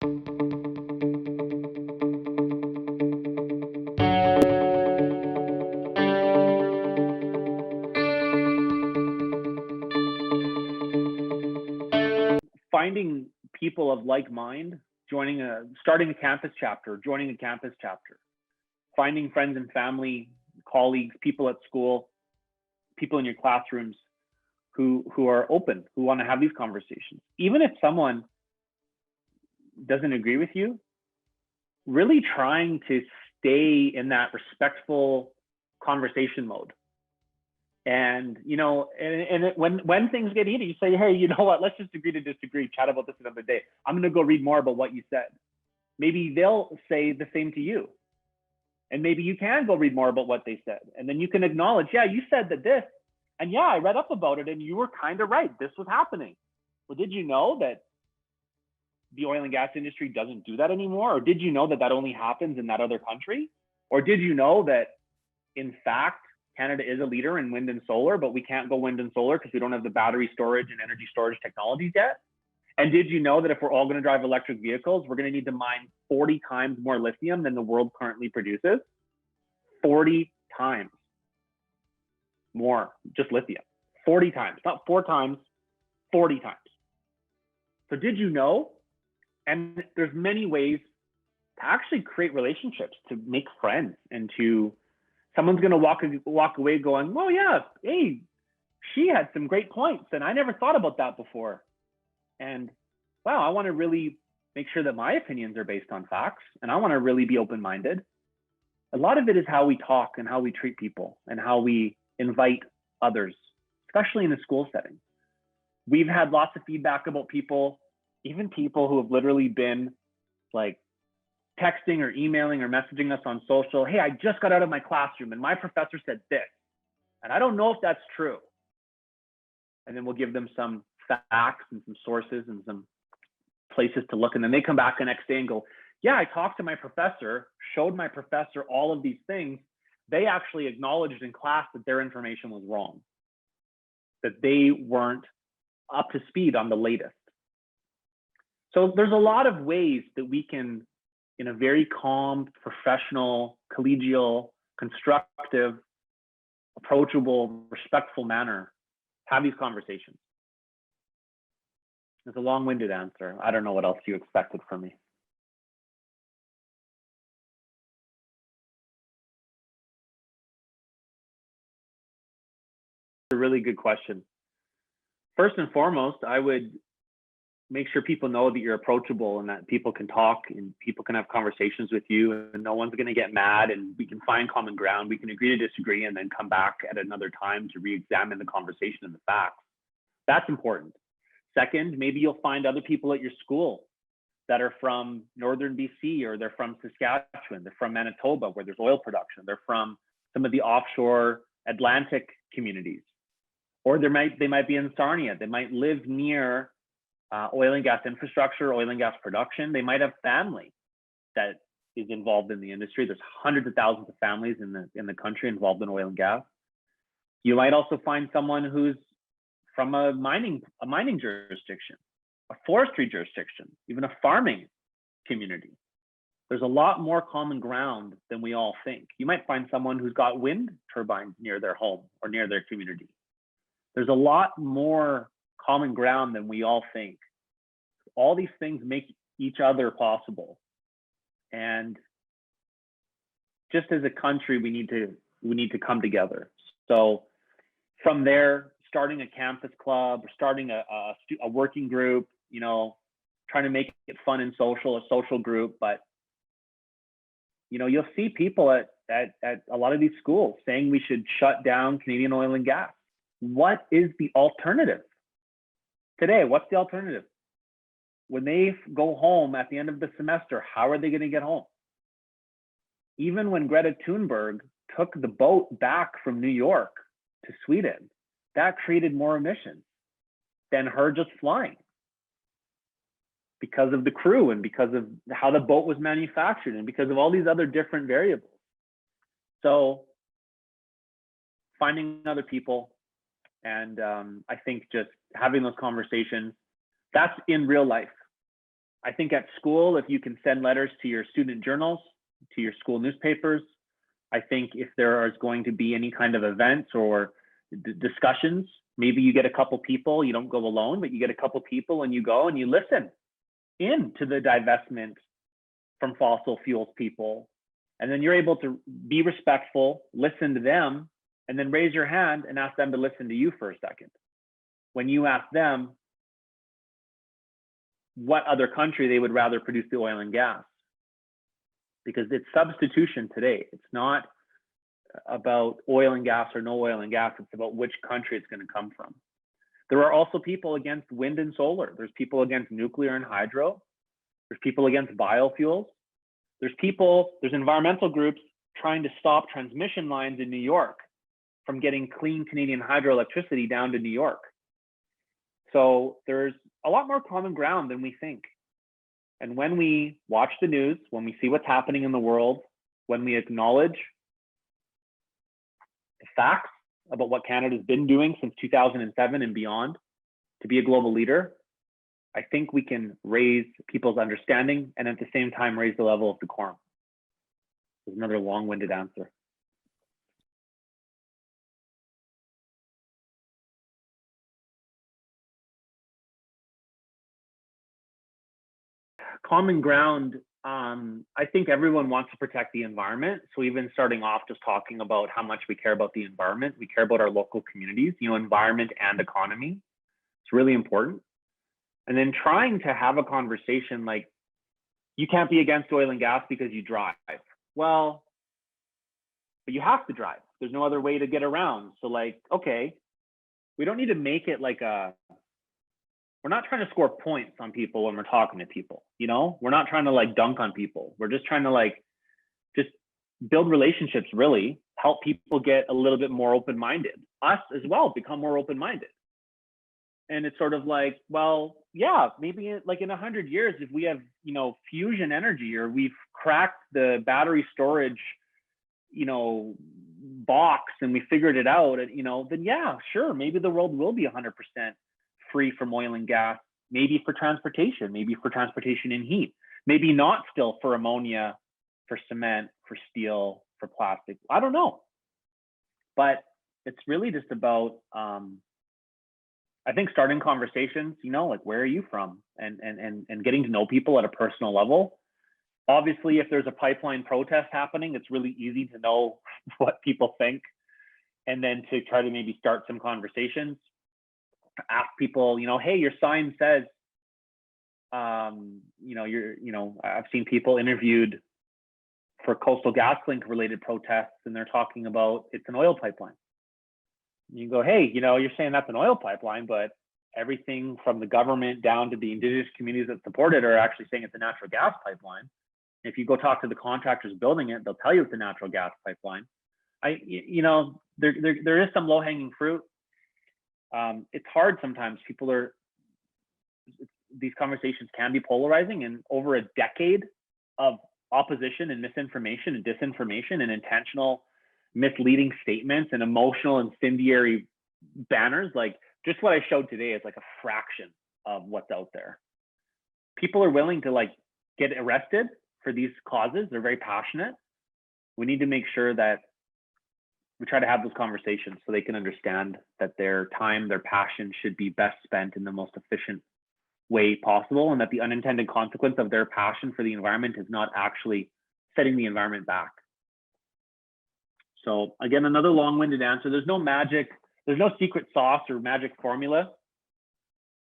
Finding people of like mind, starting a campus chapter, joining a campus chapter, finding friends and family, colleagues, people at school, people in your classrooms who are open, who want to have these conversations. Even if someone doesn't agree with you, really trying to stay in that respectful conversation mode. And when things get heated, you say, hey, you know what, let's just agree to disagree, chat about this another day. I'm going to go read more about what you said. Maybe they'll say the same to you, and maybe you can go read more about what they said, and then you can acknowledge, yeah, you said that this, and yeah, I read up about it, and you were kind of right, this was happening. Well, did you know that the oil and gas industry doesn't do that anymore? Or did you know that that only happens in that other country? Or did you know that in fact Canada is a leader in wind and solar, but we can't go wind and solar because we don't have the battery storage and energy storage technologies yet? And did you know that if we're all going to drive electric vehicles, we're going to need to mine 40 times more lithium than the world currently produces? 40 times more, just lithium. 40 times, not 4 times, 40 times. So did you know? And there's many ways to actually create relationships, to make friends, and to, someone's going to walk away going, well, yeah, hey, she had some great points, and I never thought about that before. And wow, I want to really make sure that my opinions are based on facts, and I want to really be open-minded. A lot of it is how we talk and how we treat people and how we invite others, especially in a school setting. We've had lots of feedback about people, even people who have literally been like texting or emailing or messaging us on social. Hey, I just got out of my classroom and my professor said this, and I don't know if that's true. And then we'll give them some facts and some sources and some places to look. And then they come back the next day and go, yeah, I talked to my professor, showed my professor all of these things. They actually acknowledged in class that their information was wrong, that they weren't up to speed on the latest. So there's a lot of ways that we can, in a very calm, professional, collegial, constructive, approachable, respectful manner, have these conversations. It's a long-winded answer. I don't know what else you expected from me. A really good question. First and foremost, I would make sure people know that you're approachable and that people can talk and people can have conversations with you, and no one's going to get mad, and we can find common ground. We can agree to disagree and then come back at another time to re-examine the conversation and the facts. That's important. Second, maybe you'll find other people at your school that are from northern BC, or they're from Saskatchewan, they're from Manitoba where there's oil production, they're from some of the offshore Atlantic communities, or they might be in Sarnia. They might live near oil and gas infrastructure, oil and gas production. They might have family that is involved in the industry. There's hundreds of thousands of families in the country involved in oil and gas. You might also find someone who's from a mining jurisdiction, a forestry jurisdiction, even a farming community. There's a lot more common ground than we all think. You might find someone who's got wind turbines near their home or near their community. There's a lot more common ground than we all think. All these things make each other possible. And just as a country, we need to come together. So from there, starting a campus club or starting a working group, trying to make it fun and social, a social group. But you'll see people at a lot of these schools saying we should shut down Canadian oil and gas. What is the alternative? Today, what's the alternative? When they go home at the end of the semester, how are they going to get home? Even when Greta Thunberg took the boat back from New York to Sweden, that created more emissions than her just flying, because of the crew and because of how the boat was manufactured and because of all these other different variables. So finding other people, and I think just having those conversations, that's in real life. I think at school, if you can send letters to your student journals, to your school newspapers, I think if there is going to be any kind of events or discussions, maybe you get a couple people, you don't go alone, but you get a couple people and you go and you listen in to the divestment from fossil fuels people. And then you're able to be respectful, listen to them, and then raise your hand and ask them to listen to you for a second. When you ask them what other country they would rather produce the oil and gas, because it's substitution today. It's not about oil and gas or no oil and gas. It's about which country it's going to come from. There are also people against wind and solar. There's people against nuclear and hydro. There's people against biofuels. There's environmental groups trying to stop transmission lines in New York from getting clean Canadian hydroelectricity down to New York. So there's a lot more common ground than we think. And when we watch the news, when we see what's happening in the world, when we acknowledge the facts about what Canada's been doing since 2007 and beyond to be a global leader, I think we can raise people's understanding and at the same time raise the level of decorum. There's another long-winded answer. Common ground, I think everyone wants to protect the environment. So even starting off just talking about how much we care about the environment, we care about our local communities, environment and economy. It's really important. And then trying to have a conversation like, you can't be against oil and gas because you drive. Well, but you have to drive. There's no other way to get around. So like, okay, we don't need to make it like we're not trying to score points on people when we're talking to people, We're not trying to like dunk on people. We're just trying to like, just build relationships, really help people get a little bit more open-minded. Us as well, become more open-minded. And it's sort of like, well, yeah, maybe like in 100 years, if we have, fusion energy or we've cracked the battery storage, box and we figured it out, then yeah, sure, maybe the world will be 100% free from oil and gas, maybe for transportation and heat, maybe not still for ammonia, for cement, for steel, for plastic. I don't know. But it's really just about, I think starting conversations, like where are you from? And getting to know people at a personal level. Obviously, if there's a pipeline protest happening, it's really easy to know what people think and then to try to maybe start some conversations. Ask people, hey, your sign says, I've seen people interviewed for Coastal GasLink related protests and they're talking about it's an oil pipeline. You go, hey, you're saying that's an oil pipeline, but everything from the government down to the indigenous communities that support it are actually saying it's a natural gas pipeline. If you go talk to the contractors building it, they'll tell you it's a natural gas pipeline. There is some low hanging fruit. It's hard sometimes. These conversations can be polarizing, and over a decade of opposition and misinformation and disinformation and intentional misleading statements and emotional incendiary banners, like just what I showed today is like a fraction of what's out there. People are willing to like get arrested for these causes. They're very passionate. We need to make sure that we try to have those conversations so they can understand that their time, their passion should be best spent in the most efficient way possible, and that the unintended consequence of their passion for the environment is not actually setting the environment back. So again, another long-winded answer. There's no magic, there's no secret sauce or magic formula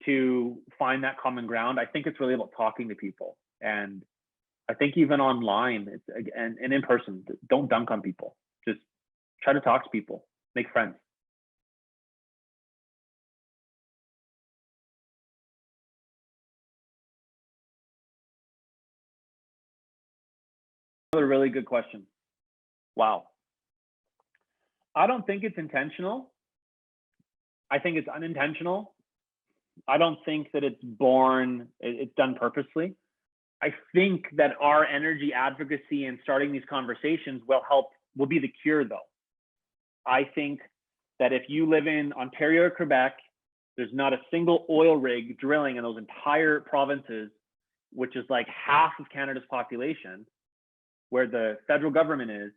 to find that common ground. I think it's really about talking to people. And I think even online and in person, don't dunk on people. Just try to talk to people, make friends. Another really good question. Wow. I don't think it's intentional. I think it's unintentional. I don't think that it's done purposely. I think that our energy advocacy and starting these conversations will be the cure though. I think that if you live in Ontario or Quebec, there's not a single oil rig drilling in those entire provinces, which is like half of Canada's population, where the federal government is,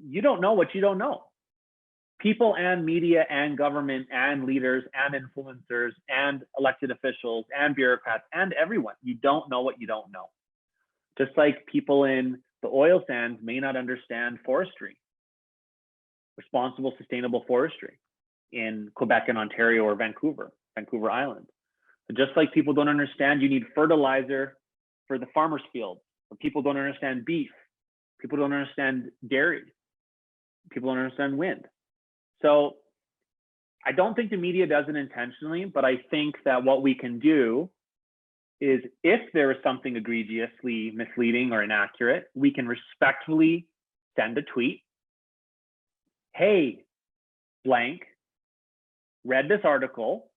you don't know what you don't know. People and media and government and leaders and influencers and elected officials and bureaucrats and everyone, you don't know what you don't know. Just like people in the oil sands may not understand forestry, responsible, sustainable forestry in Quebec and Ontario or Vancouver Island. Just like people don't understand you need fertilizer for the farmer's field, or people don't understand beef, people don't understand dairy, people don't understand wind. So I don't think the media does it intentionally, but I think that what we can do is, if there is something egregiously misleading or inaccurate, we can respectfully send a tweet. Hey, blank, read this article,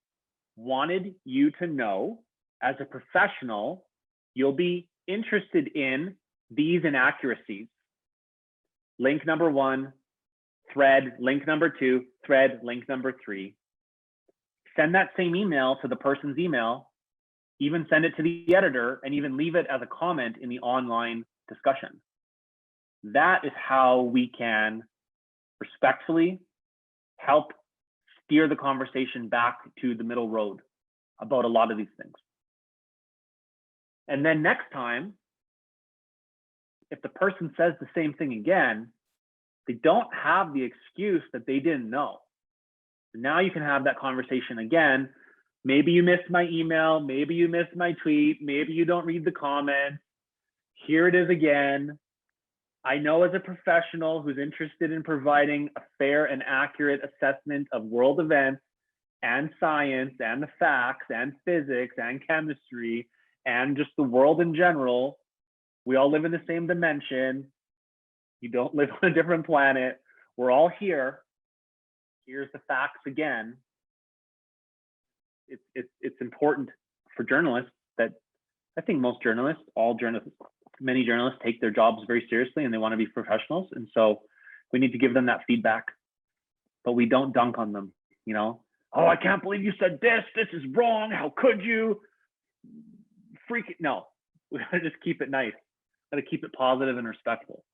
wanted you to know, as a professional, you'll be interested in these inaccuracies. Link number 1, thread, link number 2, thread, link number 3. Send that same email to the person's email, even send it to the editor, and even leave it as a comment in the online discussion. That is how we can respectfully help steer the conversation back to the middle road about a lot of these things. And then next time, if the person says the same thing again, they don't have the excuse that they didn't know. Now you can have that conversation again. Maybe you missed my email, maybe you missed my tweet, maybe you don't read the comments. Here it is again. I know, as a professional who's interested in providing a fair and accurate assessment of world events and science and the facts and physics and chemistry and just the world in general, we all live in the same dimension. You don't live on a different planet. We're all here. Here's the facts again. It's important for journalists that, I think most journalists, all journalists, many journalists take their jobs very seriously and they want to be professionals. And so we need to give them that feedback, but we don't dunk on them, you know? Oh, I can't believe you said this. This is wrong. How could you? No, we gotta just keep it nice. Gotta keep it positive and respectful.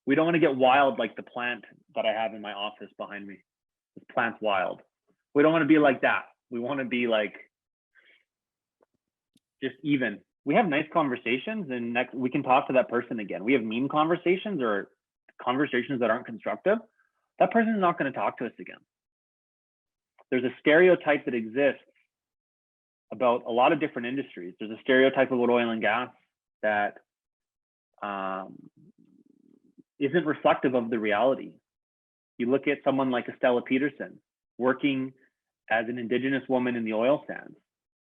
We don't want to get wild like the plant that I have in my office behind me. This plant's wild. We don't want to be like that. We want to be like just even. We have nice conversations, and next we can talk to that person again. We have mean conversations or conversations that aren't constructive. That person is not going to talk to us again. There's a stereotype that exists about a lot of different industries. There's a stereotype about oil and gas that isn't reflective of the reality. You look at someone like Estella Peterson, working as an Indigenous woman in the oil sands,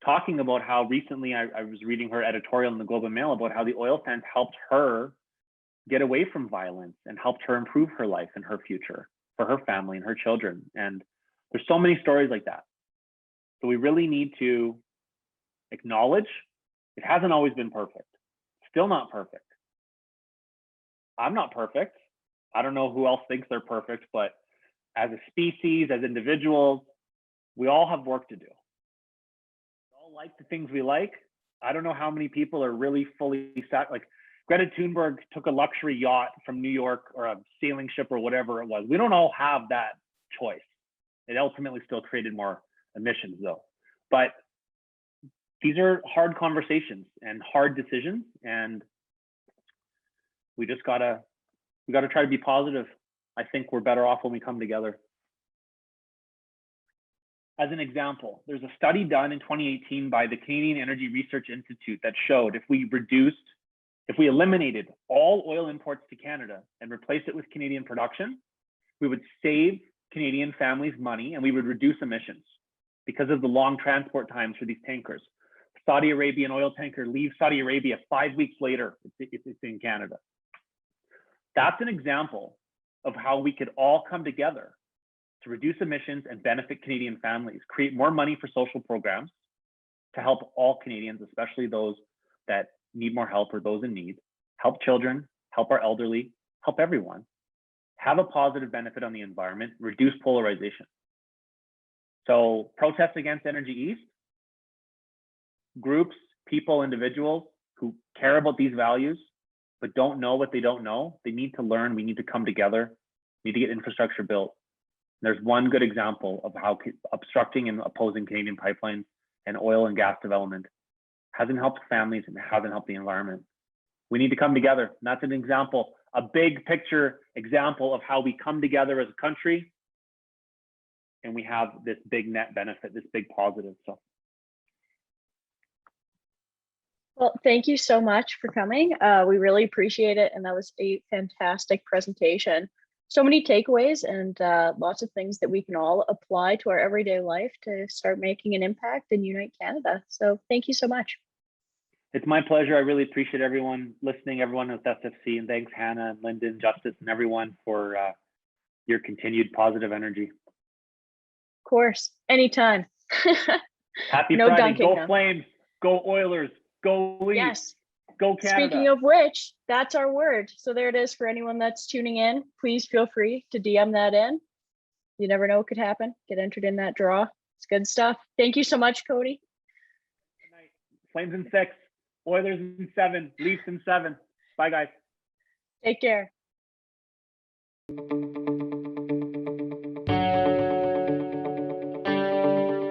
talking about how recently I was reading her editorial in the Globe and Mail about how the oil sands helped her get away from violence and helped her improve her life and her future for her family and her children. And there's so many stories like that. So we really need to acknowledge it hasn't always been perfect. Still not perfect. I'm not perfect. I don't know who else thinks they're perfect, but as a species, as individuals, we all have work to do. We all like the things we like. I don't know how many people are really fully set. Like Greta Thunberg took a luxury yacht from New York, or a sailing ship or whatever it was. We don't all have that choice. It ultimately still created more emissions though. But these are hard conversations and hard decisions, and we gotta try to be positive. I think we're better off when we come together. As an example, there's a study done in 2018 by the Canadian Energy Research Institute that showed if we eliminated all oil imports to Canada and replaced it with Canadian production, we would save Canadian families money and we would reduce emissions because of the long transport times for these tankers. Saudi Arabian oil tanker leaves Saudi Arabia 5 weeks later, it's in Canada. That's an example of how we could all come together to reduce emissions and benefit Canadian families, create more money for social programs to help all Canadians, especially those that need more help or those in need, help children, help our elderly, help everyone, have a positive benefit on the environment, reduce polarization. So protests against Energy East, groups, people, individuals who care about these values, but don't know what they don't know. They need to learn. We need to come together. We need to get infrastructure built. There's one good example of how obstructing and opposing Canadian pipelines and oil and gas development hasn't helped families and hasn't helped the environment. We need to come together. And that's an example, a big picture example of how we come together as a country and we have this big net benefit, this big positive. So. Well, thank you so much for coming. We really appreciate it. And that was a fantastic presentation. So many takeaways and lots of things that we can all apply to our everyday life to start making an impact and unite Canada. So thank you so much. It's my pleasure. I really appreciate everyone listening, everyone with SFC, and thanks Hannah and Lyndon, Justice, and everyone for your continued positive energy. Of course, anytime. Happy no Friday. dunking Go them. Flames. Go Oilers. Go Leafs. Yes. Go Canada. Speaking of which, that's our word. So there it is for anyone that's tuning in. Please feel free to DM that in. You never know what could happen. Get entered in that draw. It's good stuff. Thank you so much, Cody. Good night. Flames in 6, Oilers in 7, Leafs in 7. Bye, guys. Take care.